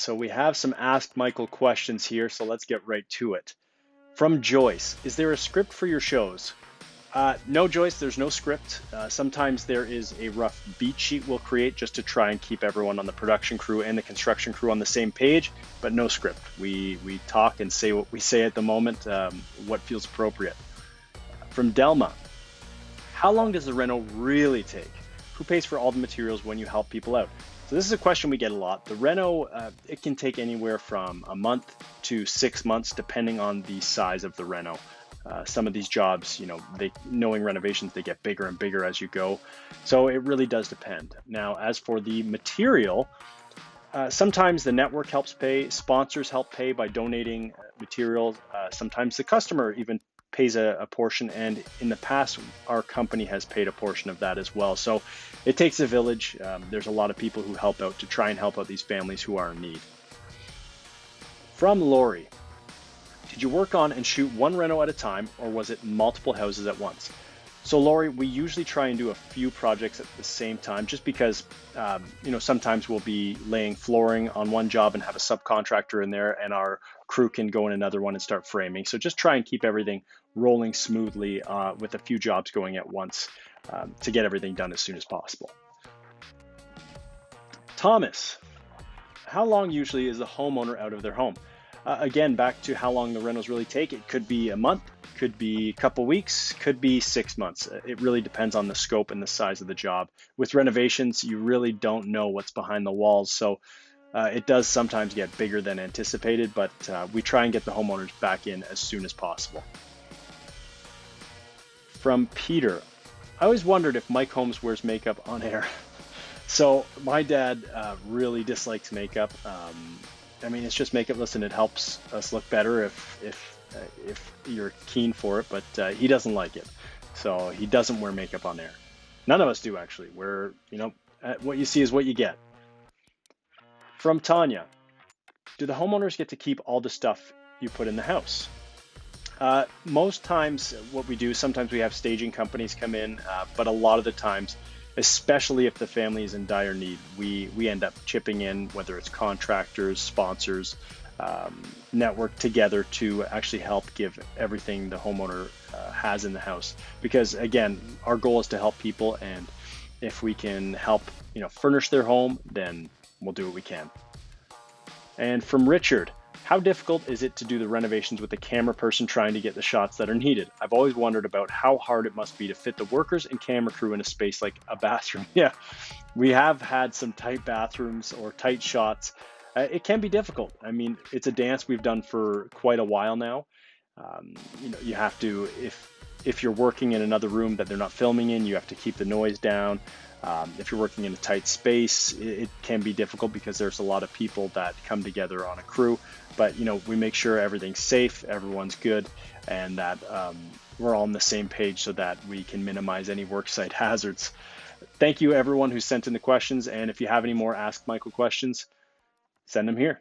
so we have some Ask Michael questions here, so let's get right to it. From Joyce, is there a script for your shows? No, Joyce, there's no script. Sometimes there is a rough beat sheet we'll create just to try and keep everyone on the production crew and the construction crew on the same page, but no script. We talk and say what we say at the moment, what feels appropriate. From Delma, how long does the reno really take? Who pays for all the materials when you help people out? So this is a question we get a lot. The reno, it can take anywhere from a month to 6 months, depending on the size of the reno. Some of these jobs, knowing renovations, they get bigger and bigger as you go. So it really does depend. Now, as for the material, sometimes the network helps pay, sponsors help pay by donating materials. Sometimes the customer even pays a portion, and in the past our company has paid a portion of that as well. So it takes a village. There's a lot of people who help out to try and help out these families who are in need. From Lori, did you work on and shoot one reno at a time, or was it multiple houses at once? So Lori, we usually try and do a few projects at the same time, just because sometimes we'll be laying flooring on one job and have a subcontractor in there, and our crew can go in another one and start framing. So just try and keep everything rolling smoothly with a few jobs going at once to get everything done as soon as possible. Thomas, how long usually is the homeowner out of their home? Again, back to how long the rentals really take. It could be a month, could be a couple weeks, could be 6 months. It really depends on the scope and the size of the job. With renovations, you really don't know what's behind the walls. So it does sometimes get bigger than anticipated, but we try and get the homeowners back in as soon as possible. From Peter, I always wondered if Mike Holmes wears makeup on air. So my dad really dislikes makeup. It's just makeup. Listen, it helps us look better if you're keen for it, but he doesn't like it. So he doesn't wear makeup on air. None of us do, actually. What you see is what you get. From Tanya, do the homeowners get to keep all the stuff you put in the house? Most times what we do, sometimes we have staging companies come in, but a lot of the times, especially if the family is in dire need, we end up chipping in, whether it's contractors, sponsors, network together to actually help give everything the homeowner has in the house. Because again, our goal is to help people, and if we can help furnish their home, then we'll do what we can. And from Richard, how difficult is it to do the renovations with a camera person trying to get the shots that are needed? I've always wondered about how hard it must be to fit the workers and camera crew in a space like a bathroom. Yeah, we have had some tight bathrooms or tight shots. It can be difficult. It's a dance we've done for quite a while now. You have to, if you're working in another room that they're not filming in, you have to keep the noise down. If you're working in a tight space, it can be difficult because there's a lot of people that come together on a crew. But we make sure everything's safe, everyone's good, and that we're all on the same page so that we can minimize any worksite hazards. Thank you everyone who sent in the questions, and if you have any more Ask Michael questions, send them here.